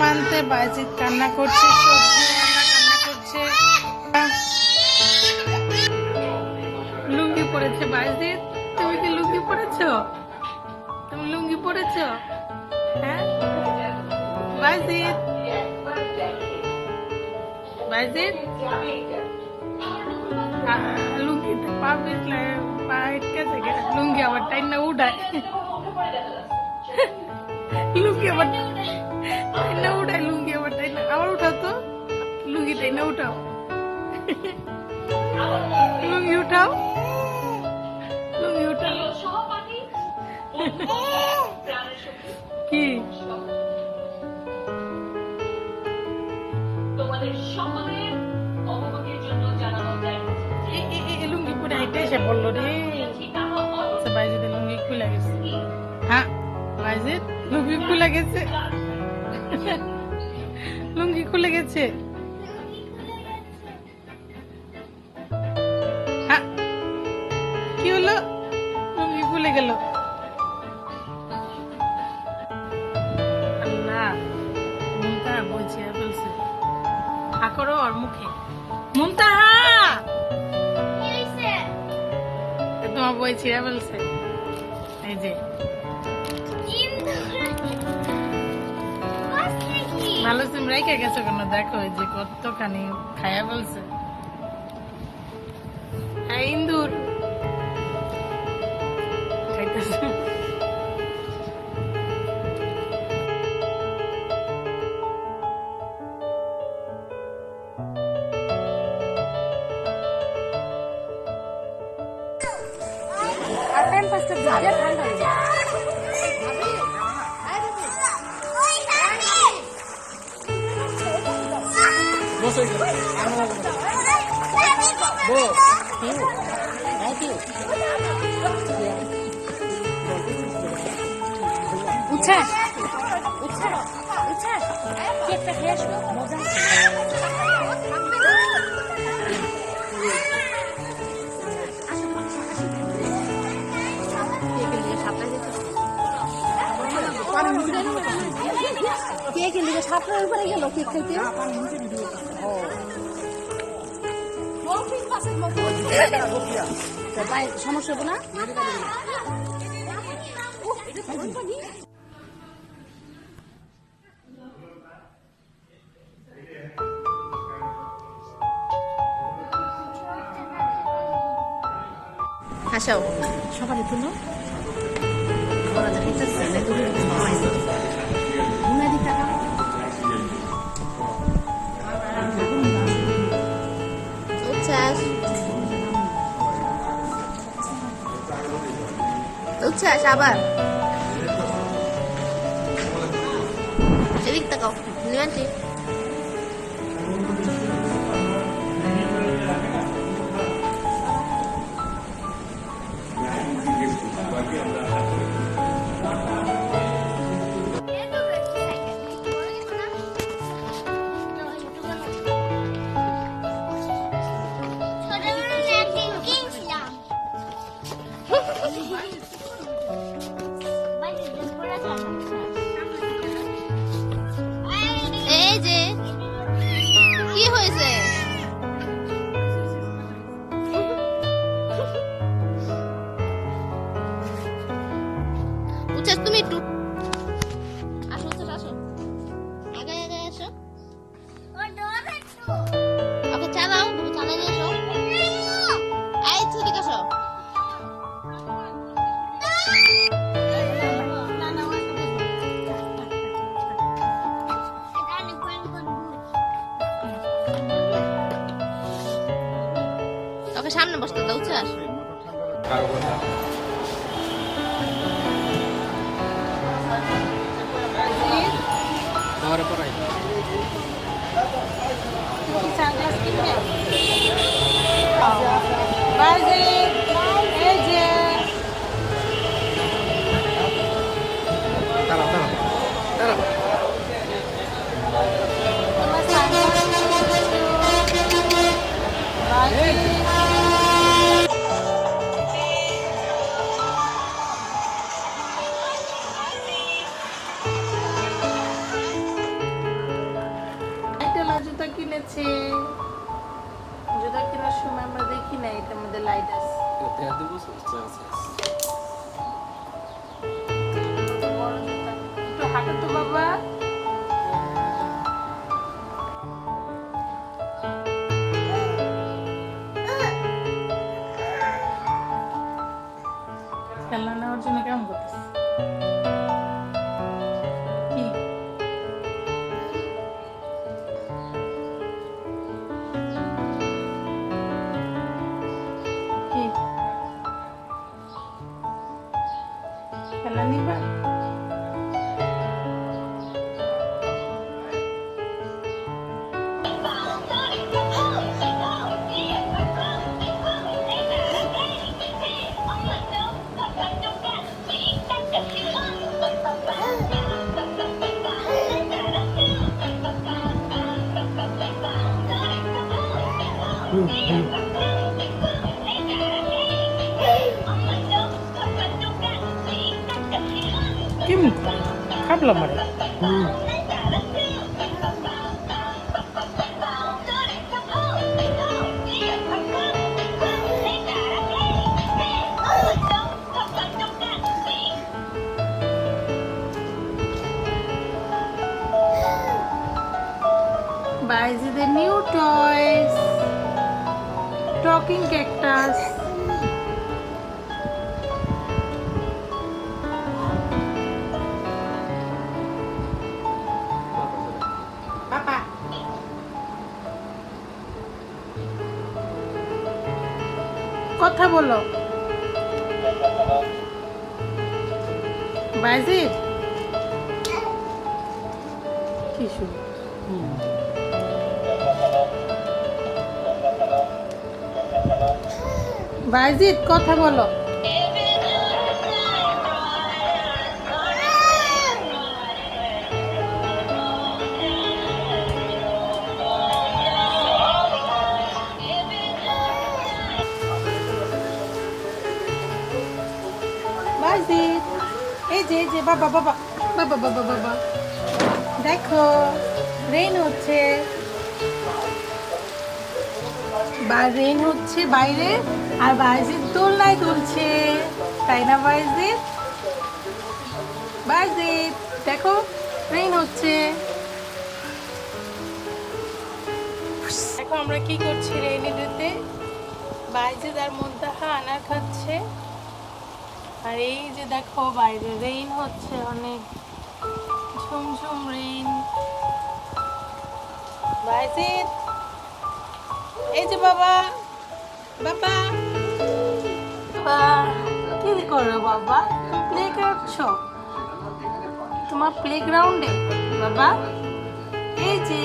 মানতে বাইজিৎ কান্না করছে, সবজিওয়ালা কান্না করছে। লুঙ্গি পরেছে বাইজিৎ। তুমি কি লুঙ্গি পরেছো? তুমি লুঙ্গি পরেছো? হ্যাঁ বাইজিৎ, বাইজিৎ লুঙ্গিতে পা পিছলে পা আটকে থাকে, লুঙ্গি আবার টাইম না উঠায়, লুঙ্গি আবার টাইম না উঠায়, লুঙ্গি আবার টাইম না আবার উঠাও তো, লুঙ্গি টাইম না উঠাও, লুঙ্গি উঠাও, লুঙ্গি উঠাও। কি লুঙ্গি পরে হেঁটে এসে বললো রে, বাইজিদের লুঙ্গি খুলে গেছে। হ্যাঁ বাইজিদ লুঙ্গি খুলে গেছে, লুঙ্গি খুলে গেছে। হ্যাঁ কি হলো, লুঙ্গি খুলে গেল। আল্লাহ, মুমতাহা বই ছিঁড়ে ফেলছে। হা করো ওর মুখে, মুমতাহা তোমার বই ছিঁড়ে ফেলছে। এই যে ভালো সিম রেখে গেছো কেন, দেখো এই যে কতখানি খাইয়া ফেলছে। ইন্দুর খাইতেছে। উচ্ছ্বাস উচ্ছ্বাস উচ্ছ্বাস কেকটা খেয়ে আসবো, মজা কেকের লিগে সাপড়ার উপরে গেল কেক খাইতে। সমস্যা হবো না। হাসাও সবার জন্য উচ্ছ্বাস আবার এদিক তাকাও নিবান্তি। এই যে কি হয়েছে, উচ্ছ্বাস তুমি একটু আসো, উচ্ছ্বাস আসো, আগে আগে আসো, ওকে চালাও, তুমি চালাই নিয়ে আসো। এই ছুটি আসো, ওকে সামনে বসতে দাও। উচ্ছ্বাস সময় আমরা দেখি না এটার মধ্যে লাইট আছে। একটু হাঁটো তো বাবা। খেলনা নেওয়ার জন্য কেমন করতেছে? কি কি খেলনা নিবা? কেমন খাবলাম মানে Baizi the new toys, talking cactus. Papa. কথা বলো Baizi কি শুরু বাইজিৎ কথা বলো বাইজিৎ এই যে বাবা বাবা বাবা বাবা বাবা দেখো রেইন হচ্ছে রেইন হচ্ছে বাইরে আর বাইজিৎ দোলনায় দুলছে তাই না বাইজিৎ বাইজিৎ দেখো রেইন হচ্ছে দেখো আমরা কি করছি রেইনি ডেতে বাইজিৎ আর মুনতাহা আনার খাচ্ছে আর এই যে দেখো বাইরে রেইন হচ্ছে অনেক ঝুমঝুম রেইন বাইজিৎ এই যে বাবা বাবা কি করো বাবা প্লে করছো তোমার প্লেগ্রাউন্ডে বাবা এই যে